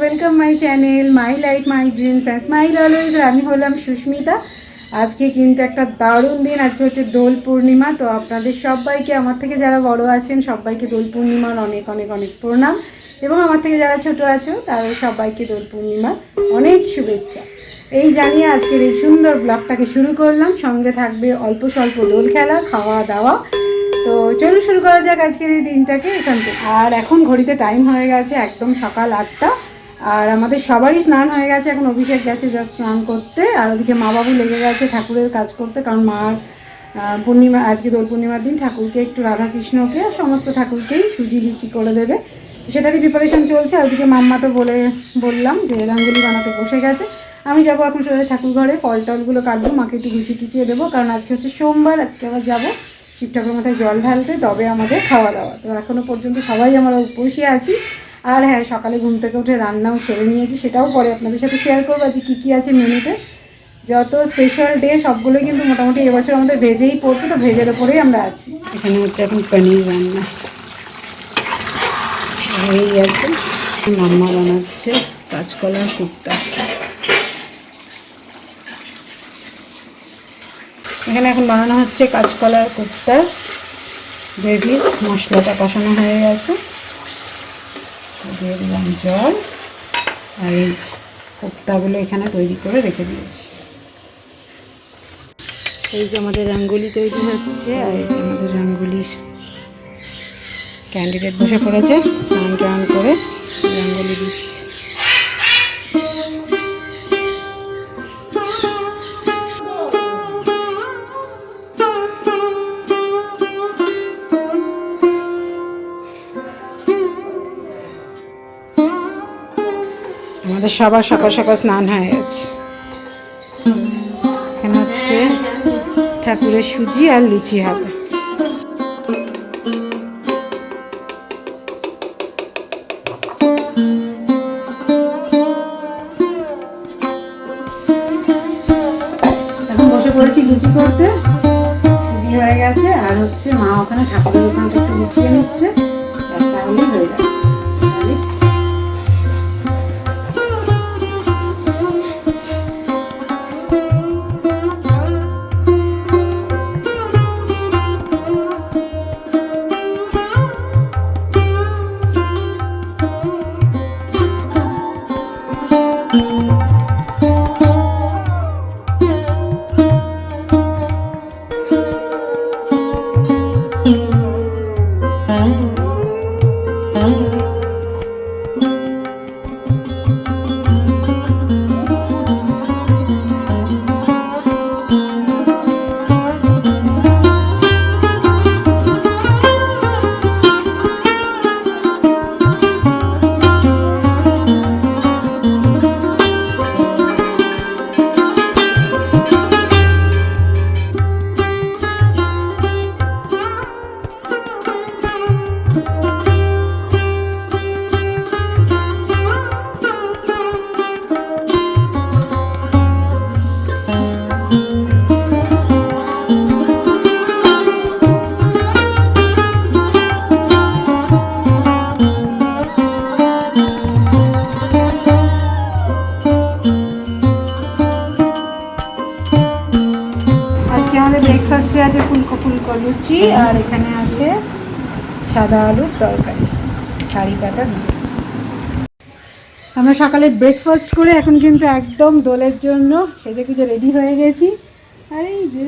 Welcome my channel my life my dreams and smile always. আমি হলাম সুস্মিতা। আজকে কিন্তু একটা দারুণ দিন, আজকে হচ্ছে দোল পূর্ণিমা। তো আপনাদের সবাইকে, আমার থেকে যারা বড় আছেন সবাইকে দোল পূর্ণিমার অনেক অনেক অনেক প্রণাম, এবং আমার থেকে যারা ছোট আছো তাদের সবাইকে দোল পূর্ণিমার অনেক শুভেচ্ছা। এই জানিয়ে আজকের এই সুন্দর ব্লগটাকে শুরু করলাম। সঙ্গে থাকবে অল্প স্বল্প দোল খেলা, খাওয়া দাওয়া। তো চলুন শুরু করা যাক আজকের এই দিনটাকে এখান থেকে। আর এখন ঘড়িতে টাইম হয়ে গেছে একদম সকাল 8টা, আর আমাদের সবারই স্নান হয়ে গেছে। এখন অভিষেক গেছে জাস্ট স্নান করতে, আর ওদিকে মা বাবু লেগে গেছে ঠাকুরের কাজ করতে, কারণ মার পূর্ণিমা, আজকে দোল পূর্ণিমার দিন ঠাকুরকে একটু রাধাকৃষ্ণকে সমস্ত ঠাকুরকেই সুজি লিচি করে দেবে, সেটারই প্রিপারেশন চলছে। আর ওদিকে মাম্মা তো বললাম যে রাঙ্গোলি বানাতে বসে গেছে। আমি যাবো এখন সোজা ঠাকুর ঘরে, ফল টলগুলো কাটবো, মাকে একটু গুছিয়ে টুচিয়ে দেবো, কারণ আজকে হচ্ছে সোমবার। আজকে আবার যাবো শিব ঠাকুরের মাথায় জল ঢালতে, তবে আমাদের খাওয়া দাওয়া। তো এখনও পর্যন্ত সবাই আমরা উপসে আছি। আর হ্যাঁ, সকালে ঘুম থেকে উঠে রান্নাও সেরে নিয়েছি, সেটাও পরে আপনাদের সাথে শেয়ার করবো যে কী কী আছে মেনুতে। যত স্পেশাল ডে সবগুলোই কিন্তু মোটামুটি এবছর আমাদের ভেজেই পড়ছে, তো ভেজের ওপরেই আমরা আছি। এখানে হচ্ছে এখন পনির রান্না হয়েই আছে, মাম্মা বানাচ্ছে কাঁচকলার কুপ্তা। এখানে এখন বানানো হচ্ছে কাঁচকলার কুপ্তা গ্রেভি। মশলাটা কষানো হয়ে গেছে, দিয়ে দিলাম জল, আর এই কোপ্তাগুলো এখানে তৈরি করে রেখে দিয়েছি। এই যে আমাদের রাঙ্গোলি তৈরি হচ্ছে, আর এই যে আমাদের রাঙ্গোলির ক্যান্ডিডেট বসে পড়েছে, স্নান টান করে রাঙ্গোলি দিচ্ছে। আমাদের সবার সকাল সকাল স্নান হয়ে গেছে। এখানে হচ্ছে ঠাকুরের সুজি আর লুচি হবে। এখন বসে পড়েছি লুচি করতে, সুজি হয়ে গেছে, আর হচ্ছে মা ওখানে ঠাকুরের ওখানটা একটু গুছিয়ে নিচ্ছে, তাহলেই হয়ে যাবে। ব্রেকফাস্টে আছে ফুলকো লুচি, আর এখানে আছে সাদা আলুর তরকারি কারি পাতা দিয়ে। আমরা সকালে ব্রেকফাস্ট করে এখন কিন্তু একদম দোলের জন্য সেজে গুজে রেডি হয়ে গেছি। আর এই যে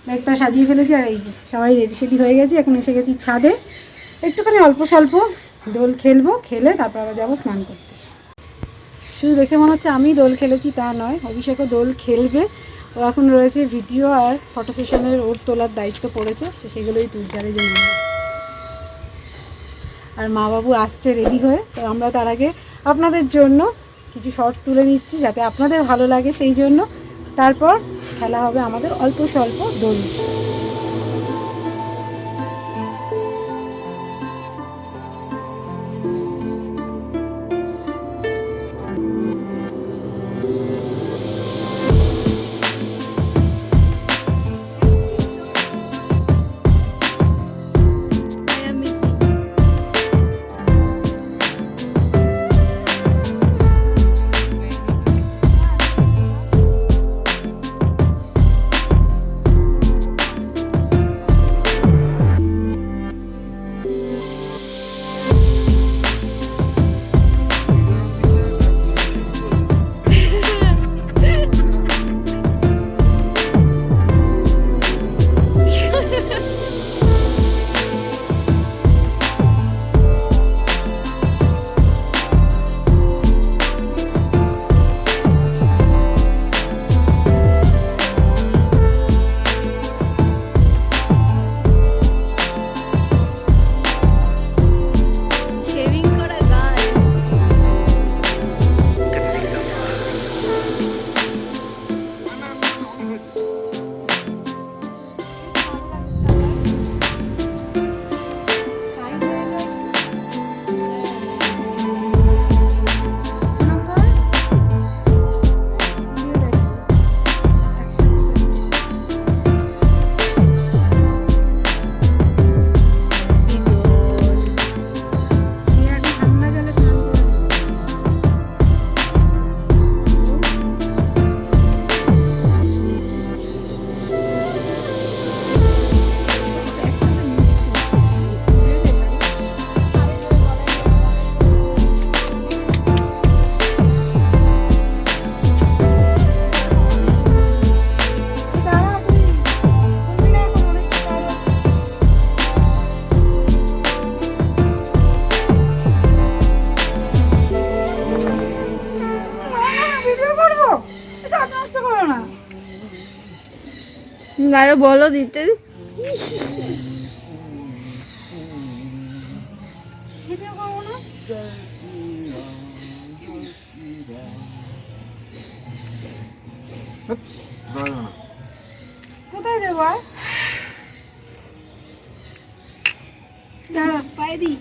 ব্যাগটা সাজিয়ে ফেলেছি, আর এই যে সবাই রেডি সেডি হয়ে গেছি। এখন এসে গেছি ছাদে, একটুখানি অল্প স্বল্প দোল খেলবো, খেলে তারপর আবার যাবো স্নান করতে। শুধু দেখে মনে হচ্ছে আমি দোল খেলেছি তা নয়, অভিষেকও দোল খেলবে। ও এখন রয়েছে ভিডিও আর ফটো সেশনের, ওর তোলার দায়িত্ব পড়েছে, সেগুলোই তুলছে। আর এই জন্য আর মা বাবু আসছে রেডি হয়ে, তো আমরা তার আগে আপনাদের জন্য কিছু শর্টস তুলে নিচ্ছি যাতে আপনাদের ভালো লাগে, সেই জন্য। তারপর খেলা হবে আমাদের অল্প স্বল্প দোল। আরো বলো দিতে। কোথায় দেবো? দাঁড়া পায়ে দি।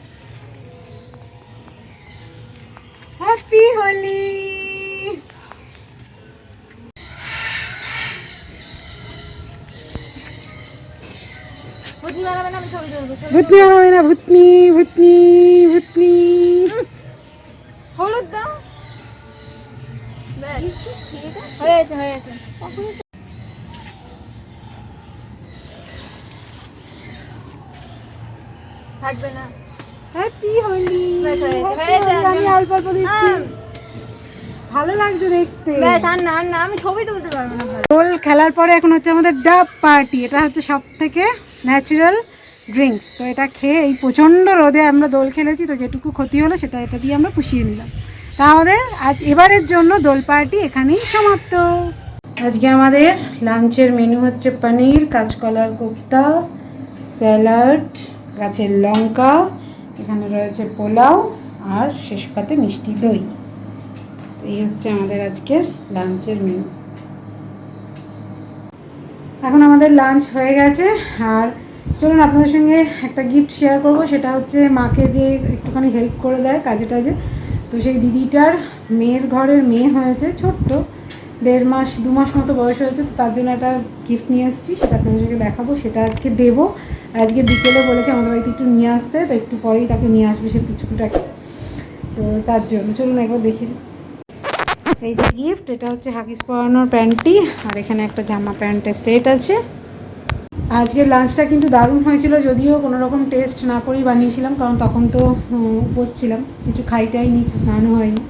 হ্যাপি হোলি। ভূতনি বানাবে না, আমি ছবি তুলবো। ভূতনি বানাবে না, ভূতনি ভূতনি ভূতনি। হলুদ দাও। হয়েছে হয়েছে। থাকবে না। হ্যাপি হোলি। হয়েছে, আমি অল্প অল্প দিচ্ছি, ভালো লাগছে দেখতে। ব্যাস, আর না আর না, আমি ছবি তুলতে পারবো না। দোল খেলার পরে এখন হচ্ছে আমাদের ডাব পার্টি। এটা হচ্ছে সব থেকে ন্যাচারাল ড্রিঙ্কস। তো এটা খেয়ে এই প্রচণ্ড রোদে আমরা দোল খেলেছি, তো যেটুকু ক্ষতি হলো সেটা এটা দিয়ে আমরা পুষিয়ে নিলাম। তা আমাদের আজ এবারের জন্য দোল পার্টি এখানেই সমাপ্ত। আজকে আমাদের লাঞ্চের মেনু হচ্ছে পনির, কাঁচকলার কোপ্তা, স্যালাড, গাছের লঙ্কা, এখানে রয়েছে পোলাও, আর শেষ পাতে মিষ্টি দই। এই হচ্ছে আমাদের আজকের লাঞ্চের মেনু। এখন আমাদের লাঞ্চ হয়ে গেছে, আর চলুন আপনাদের সঙ্গে একটা গিফট শেয়ার করব। সেটা হচ্ছে মাকে যে একটুখানি হেল্প করে দেয় কাজে টাজে, তো সেই দিদিটার মেয়ের ঘরের মেয়ে হয়েছে, ছোট্ট 1.5 মাস 2 মাস মতো বয়স হয়েছে। তো তার জন্য একটা গিফট নিয়ে এসেছি, সেটা আপনাদের সঙ্গে দেখাবো। সেটা আজকে দেবো। আজকে বিকেলে বলেছে আমাদের বাড়িতে একটু নিয়ে আসতে, তো একটু পরেই তাকে নিয়ে আসবে সে পিছুকুটাকে। তো তার জন্য চলুন একবার দেখে নিই। এই যে গিফট, এটা হচ্ছে হাগিস পরানোর প্যান্টটি, আর এখানে একটা জামা প্যান্টের সেট আছে। আজকের লাঞ্চটা কিন্তু দারুণ হয়েছিল, যদিও কোনো রকম টেস্ট না করেই বানিয়েছিলাম, কারণ তখন তো উপোস ছিলাম, কিছু খাইটাই নিচে স্নানও হয়নি।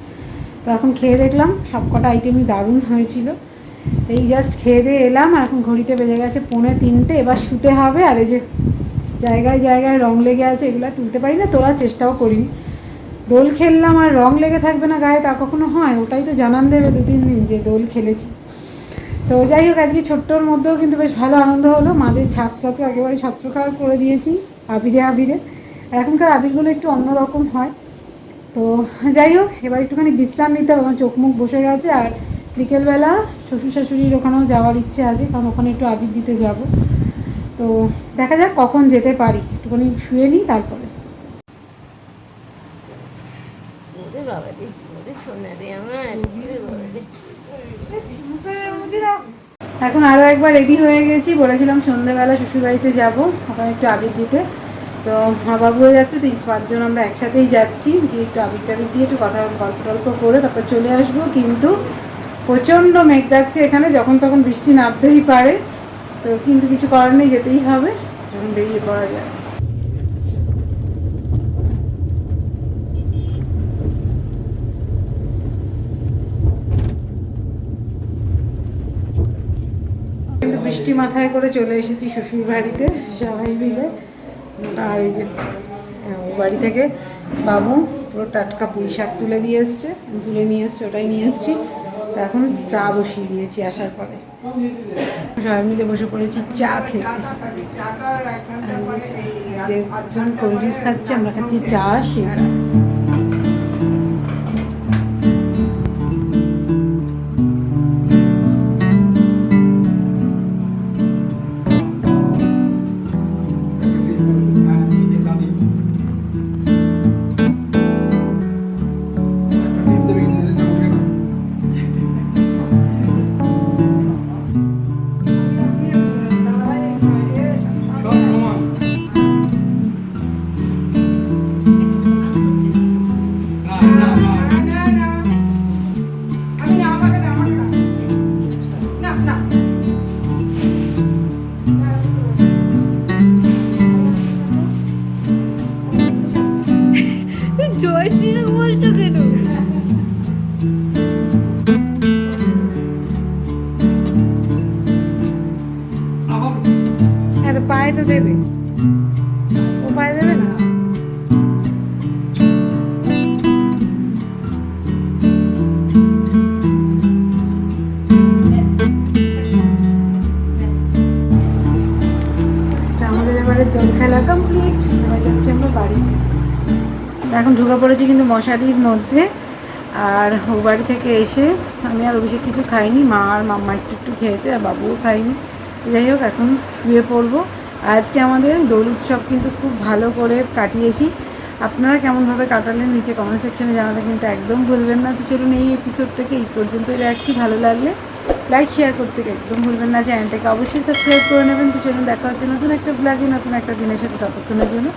তো এখন খেয়ে দেখলাম সব কটা আইটেমই দারুণ হয়েছিল। এই জাস্ট খেয়ে দিয়ে এলাম, আর এখন ঘড়িতে বেজে গেছে 2:45। এবার শুতে হবে। আর এই যে জায়গায় জায়গায় রং লেগে আছে, এগুলো তুলতে পারি না, তোলার চেষ্টাও করিনি। দোল খেললাম আর রং লেগে থাকবে না গায়ে, তা কখনো হয়? ওটাই তো জানান দেবে 2-3 দিন যে দোল খেলেছি। তো যাই হোক, আজকে ছোট্টর মধ্যেও কিন্তু বেশ ভালো আনন্দ হলো। মাদের ছাদটা তো একেবারে ছত্রখার করে দিয়েছি আবিরে আবিরে। আর এখনকার আবিরগুলো একটু অন্যরকম হয়। তো যাই হোক, এবার একটুখানি বিশ্রাম নিতে হবে, আমার চোখ মুখ বসে গেছে। আর বিকেলবেলা শ্বশুর শাশুড়ির ওখানেও যাওয়ার ইচ্ছে আছে, কারণ ওখানে একটু আবির দিতে যাব। তো দেখা যাক কখন যেতে পারি, একটুখানি শুয়ে নিই তারপরে। এখন আরও একবার রেডি হয়ে গেছি, বলেছিলাম সন্ধ্যেবেলা শ্বশুরবাড়িতে যাবো, ওখানে একটু আবির দিতে। তো মা বাবু হয়ে যাচ্ছে, 3-4 জন আমরা একসাথেই যাচ্ছি, গিয়ে একটু আবির টাবির দিয়ে একটু কথা গল্প টল্প করে তারপর চলে আসবো। কিন্তু প্রচণ্ড মেঘ ডাকছে এখানে, যখন তখন বৃষ্টি নামতেই পারে। তো কিন্তু কিছু করার নেই, যেতেই হবে, যখন বেরিয়ে পড়া যায়। কিন্তু বৃষ্টি মাথায় করে চলে এসেছি শ্বশুর বাড়িতে সবাই মিলে। আর এই যে ও বাড়ি থেকে বাবু পুরো টাটকা পুঁই শাক তুলে দিয়ে এসছে, তুলে নিয়ে এসছে, ওটাই নিয়ে এসছি। তো এখন চা বসিয়ে দিয়েছি আসার পরে, সবাই মিলে বসে পড়েছি চা খেতে। যে একজন কোল্ড ড্রিঙ্কস খাচ্ছে, আমরা খাচ্ছি চা সিঙ্গারা। জয় শ্রীরাম বলছো কেন? হ্যাঁ, পায়ে তো দেবে, ও পায়ে দেবে না। ঘোরা কমপ্লিট, এবার যাচ্ছি আমরা বাড়ির দিকে। এখন ঢুকে পড়েছি কিন্তু মশারির মধ্যে। আর ও বাড়ি থেকে এসে আমি আর অভিষেক কিছু খাইনি, মা আর মাম্মা একটু একটু খেয়েছে আর বাবুও খাইনি। যাই হোক এখন শুয়ে পড়বো। আজকে আমাদের দোল উৎসব কিন্তু খুব ভালো করে কাটিয়েছি। আপনারা কেমনভাবে কাটালেন নিচে কমেন্ট সেকশনে জানাতে কিন্তু একদম ভুলবেন না। তো চলুন এই এপিসোডটাকে এই পর্যন্তই রাখছি। ভালো লাগলে লাইক শেয়ার করতে একদম ভুলবেন না, চ্যানেলটাকে অবশ্যই সাবস্ক্রাইব করে নেবেন। তো চলুন দেখা হচ্ছে নতুন একটা ব্লগে নতুন একটা দিনের সাথে, ততক্ষণের জন্য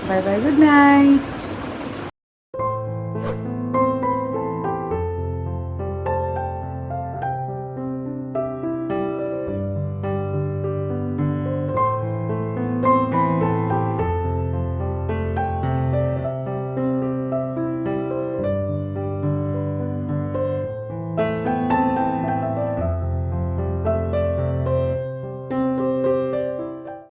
বাই বাই, গুড নাইট।